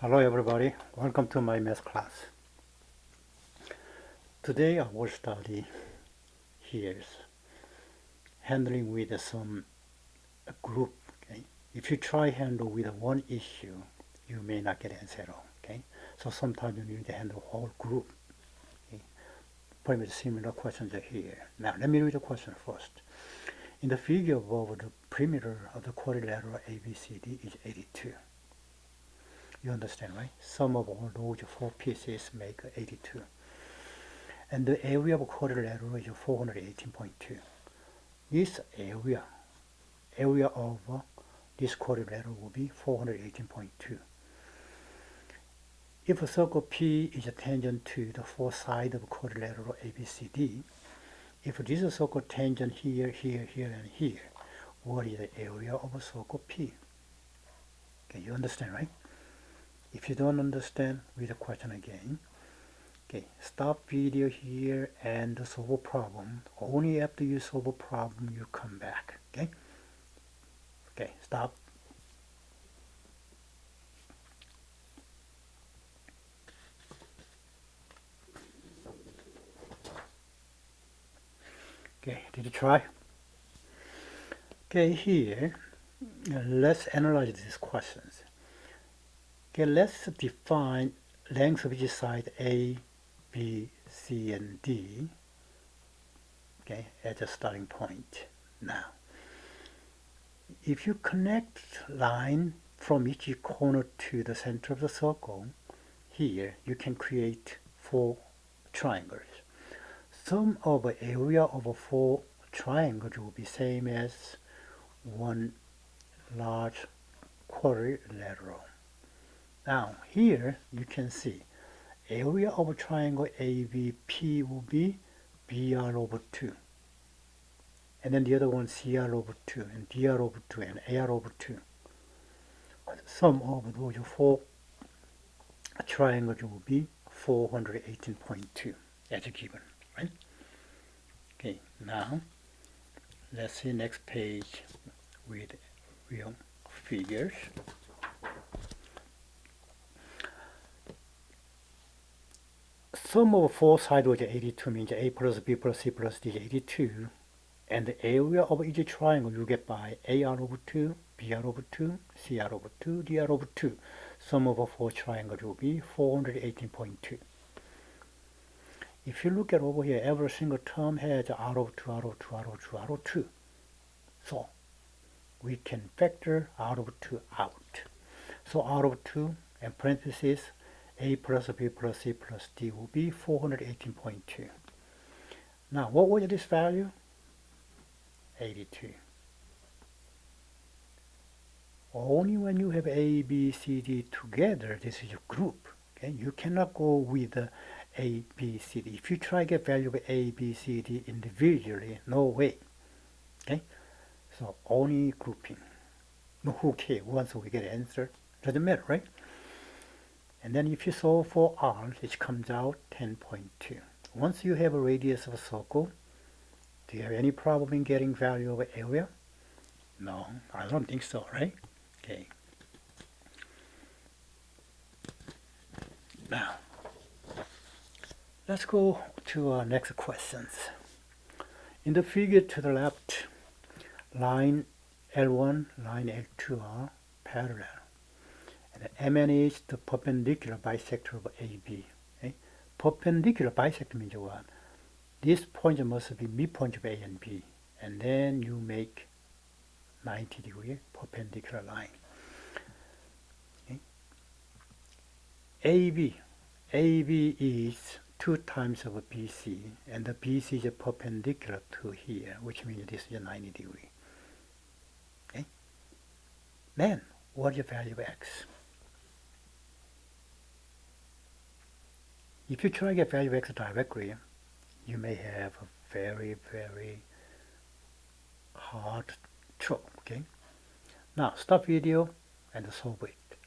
Hello everybody, welcome to my math class. Today I will study here handling with some group. Okay? If you try handle with one issue, you may not get answer at all. Okay? So sometimes you need to handle whole group. Okay? Pretty much similar questions are here. Now let me read the question first. In the figure above, the perimeter of the quadrilateral ABCD is 82. You understand, right? Sum of all those four pieces make 82. And the area of a quadrilateral is 418.2. This area of this quadrilateral will be 418.2. If a circle P is a tangent to the four sides of a quadrilateral ABCD, if this is a circle tangent here, here, here, and here, what is the area of a circle P? Okay, you understand, right? If you don't understand, read the question again. Okay, stop video here and solve a problem. Only after you solve a problem, you come back. Okay? Okay, stop. Okay, did you try? Okay, here, let's analyze these questions. Okay, let's define length of each side A, B, C, and D. Okay, as a starting point. Now, if you connect line from each corner to the center of the circle, here you can create four triangles. Sum of the area of four triangles will be same as one large quadrilateral. Now here you can see area of a triangle ABP will be BR over 2. And then the other one CR over 2 and DR over 2 and AR over 2. Sum of those four triangles will be 418.2 as given, right? Okay, now let's see next page with real figures. Sum of four sides was 82 means A plus B plus C plus D is 82. And the area of each triangle you get by AR over 2, BR over 2, CR over 2, DR over 2. Sum of four triangles will be 418.2. If you look at over here, every single term has R over 2, R over 2, R over 2, R over 2. So we can factor R over 2 out. So R over 2 and parentheses A plus B plus C plus D will be 418.2. Now what was this value? 82. Only when you have A, B, C, D together, this is a group. Okay, you cannot go with A, B, C, D. If you try to get value of A, B, C, D individually, no way. Okay, so only grouping. No, who cares? Once we get an answer, doesn't matter, right? And then if you solve for R, it comes out 10.2. Once you have a radius of a circle, do you have any problem in getting value of area? No, I don't think so, right? Okay. Now, let's go to our next questions. In the figure to the left, line L1, line L2 are parallel. And MN is the perpendicular bisector of AB. Okay? Perpendicular bisector means what? This point must be midpoint of A and B. And then you make 90-degree perpendicular line. Okay? AB is 2 times of BC, and the BC is perpendicular to here, which means this is 90 degree. Okay? Then, what is the value of x? If you try to get value of x directly, you may have a very, very hard trouble. Okay? Now, stop video and solve it,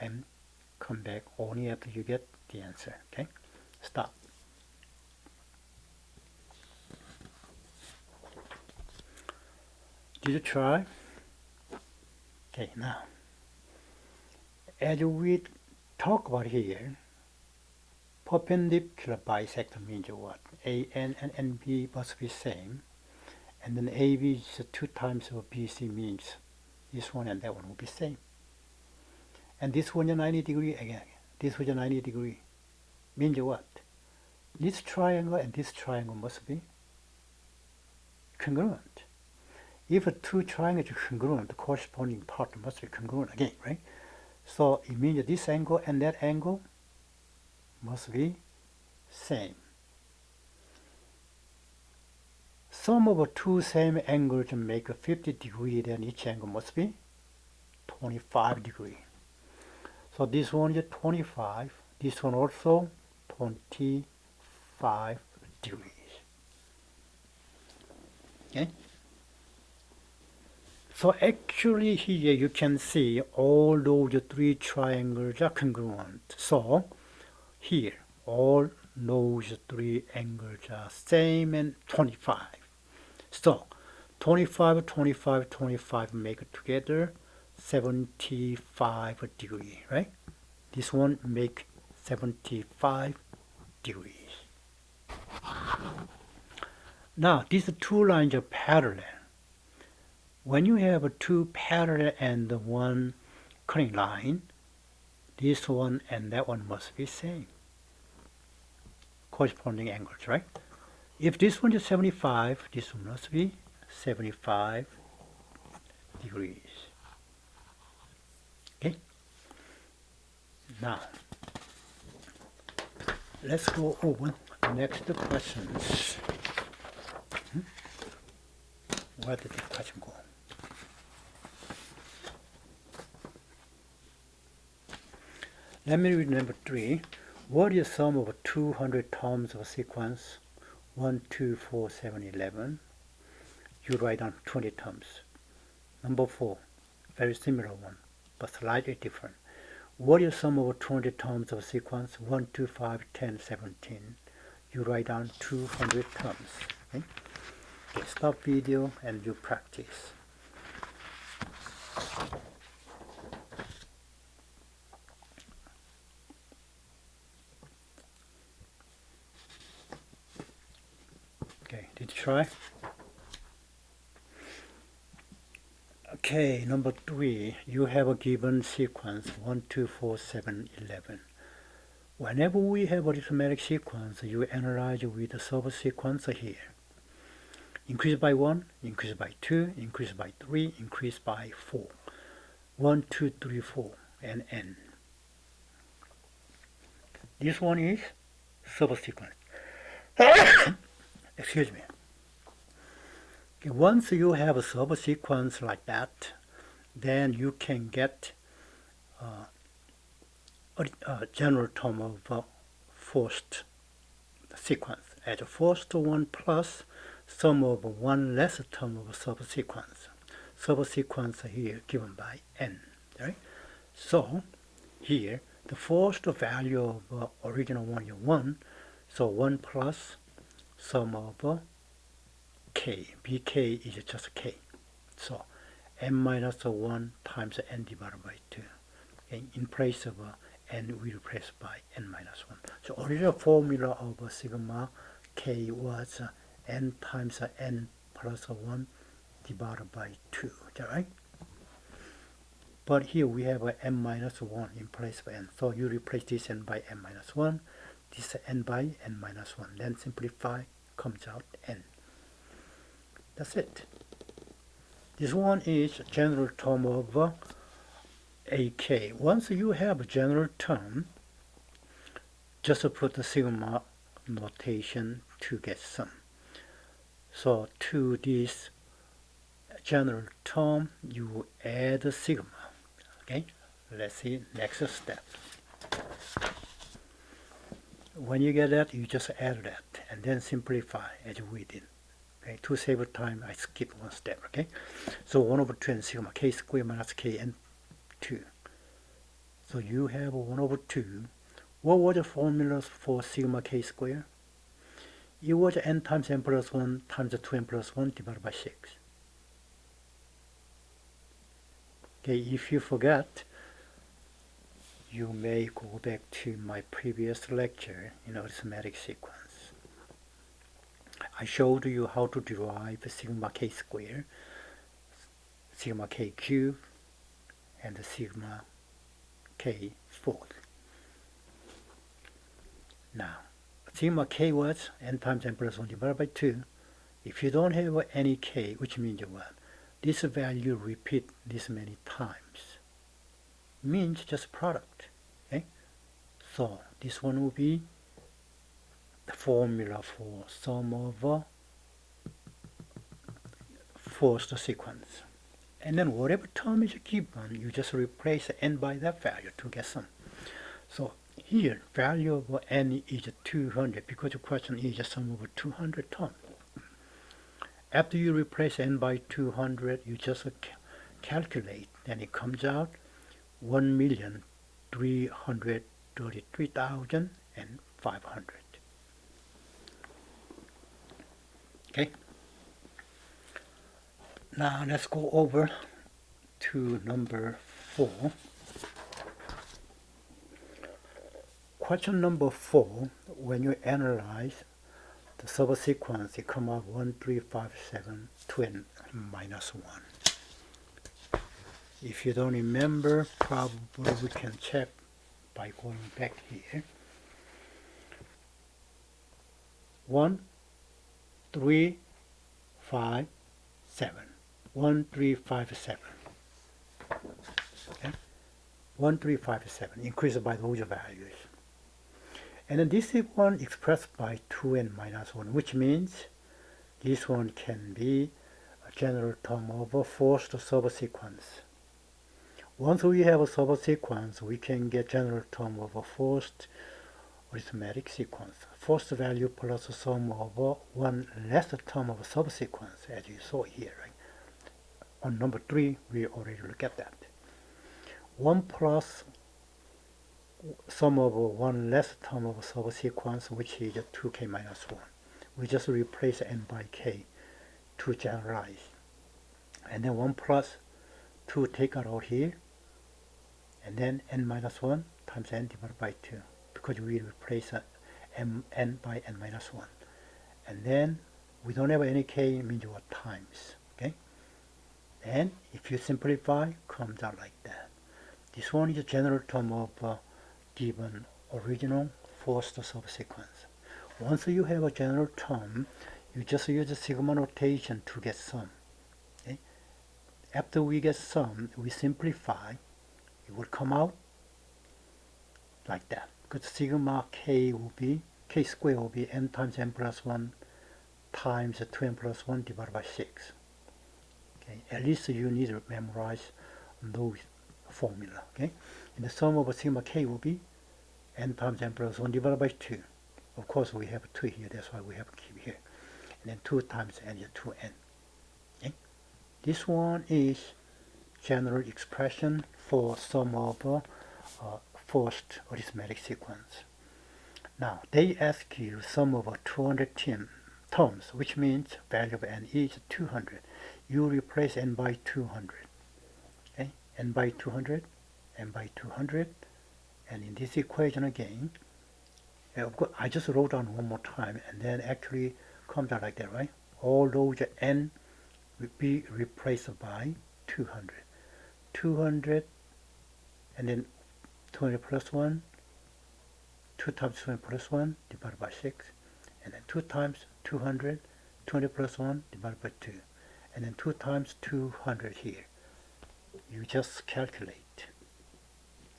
and come back only after you get the answer. Okay? Stop. Did you try? Okay, now, as with talk about here, perpendicular bisector means what? AN and NB must be same. And then AB is 2 times of BC means this one and that one will be same. And this one is 90 degree again. This was a 90 degree. Means what? This triangle and this triangle must be congruent. If two triangles are congruent, the corresponding part must be congruent again, right? So it means this angle and that angle must be same. Sum of two same angles make a 50 degree, then each angle must be 25 degree. So this one is 25, this one also 25 degrees. Okay? So actually here you can see all those three triangles are congruent. So here all those three angles are same and 25. So 25, 25, 25 make it together 75 degrees, right? This one make 75 degrees. Now these two lines are parallel. When you have two parallel and one cutting line, this one and that one must be same. Corresponding angles, right? If this one is 75, this one must be 75 degrees. Okay? Now, let's go over the next questions. Where did this question go? Let me read number 3. What is the sum of 200 terms of a sequence 1, 2, 4, 7, 11? You write down 20 terms. Number 4, very similar one, but slightly different. What is the sum of 200 terms of a sequence 1, 2, 5, 10, 17? You write down 200 terms. Okay? Okay, stop video and you practice. Okay, did you try? Okay, number 3, you have a given sequence 1, 2, 4, 7, 11. Whenever we have a arithmetic sequence, you analyze with the subsequence here. Increase by 1, increase by 2, increase by 3, increase by 4. 1, 2, 3, 4, and n. This one is subsequence. Excuse me. Okay, once you have a subsequence like that, then you can get a general term of first sequence as a first one plus sum of one less term of subsequence. Subsequence here given by n. Right? So here the first value of original one is 1, so 1 plus sum of k. bk is just k. So n minus 1 times n divided by 2. Okay? In place of n, we replace by n minus 1. So original formula of sigma k was n times n plus 1 divided by 2. Is that right? But here we have n minus 1 in place of n. So you replace this n by n minus 1, this n by n minus 1. Then simplify, comes out n. That's it. This one is general term of AK. Once you have a general term, just put the sigma notation to get sum. So to this general term, you add sigma. Okay, let's see next step. When you get that, you just add that and then simplify as we did. Okay, to save time, I skip one step. Okay, so 1 over 2 and sigma k squared minus k and 2. So you have 1 over 2. What was the formula for sigma k squared? It was n times n plus 1 times 2n plus 1 divided by 6. Okay, if you forget, you may go back to my previous lecture in arithmetic sequence. I showed you how to derive sigma k squared, sigma k cubed, and sigma k fourth. Now, sigma k was n times n plus 1 divided by 2. If you don't have any k, which means what? This value repeat this many times. Means just product. Okay? So this one will be the formula for sum of first sequence. And then whatever term is given, you just replace n by that value to get sum. So here, value of n is 200 because the question is a sum of 200 terms. After you replace n by 200, you just calculate, and it comes out 1,333,500. Okay. Now let's go over to number 4. Question number 4, when you analyze the subsequence, it comes out 1, 3, 5, 7, 2, and minus 1. If you don't remember, probably we can check by going back here. 1, 3, 5, 7. 1, 3, 5, 7. Okay? 1, 3, 5, 7, increased by those values. And then this is one expressed by 2n minus 1, which means this one can be a general term of a first subsequence. Once we have a subsequence, we can get general term of a first arithmetic sequence. First value plus sum of one less term of a subsequence, as you saw here. Right? On number 3, we already look at that. 1 plus sum of one less term of a subsequence, which is 2k minus 1. We just replace n by k to generalize. And then 1 plus 2 take out here, and then n minus 1 times n divided by 2, because we replace n by n minus 1. And then we don't have any k, it means what? Times. Okay? And if you simplify, comes out like that. This one is a general term of given original first subsequence. Once you have a general term, you just use the sigma notation to get sum. Okay? After we get sum, we simplify. It will come out like that. Because sigma k will be, k squared will be n times n plus 1 times 2n plus 1 divided by 6. Okay? At least you need to memorize those formula. Okay? And the sum of sigma k will be n times n plus 1 divided by 2. Of course, we have 2 here, that's why we have to keep here. And then 2 times n is 2n. Okay? This one is general expression for sum of first arithmetic sequence. Now, they ask you sum of 200 terms, which means value of n is 200. You replace n by 200. Okay? N by 200, n by 200, and in this equation again, of course, I just wrote down one more time, and then actually comes out like that, right? All those n will be replaced by 200. 200, and then 200 plus 1, 2 times 200 plus 1 divided by 6, and then 2 times 200, 200 plus 1 divided by 2, and then 2 times 200 here. You just calculate.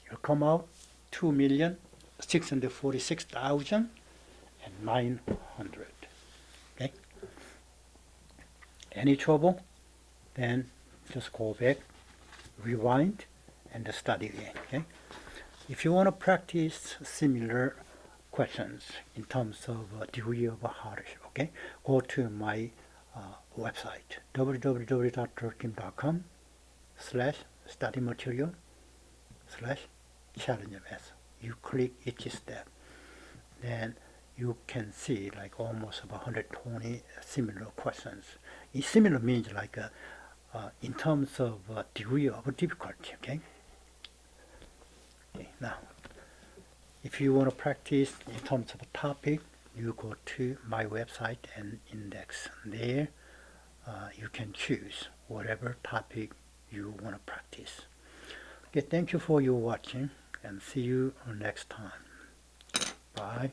You'll come out 2,646,900. Okay? Any trouble? Then just go back, rewind, and study again. Okay? If you want to practice similar questions in terms of degree of hardship, okay, go to my website www.A.durkkim.com/study material/challengemath. You click each step, then you can see like almost about 120 similar questions. Similar means like in terms of degree of difficulty. Okay. Now, if you want to practice in terms of a topic, you go to my website and index. There, you can choose whatever topic you want to practice. Okay, thank you for your watching and see you next time. Bye.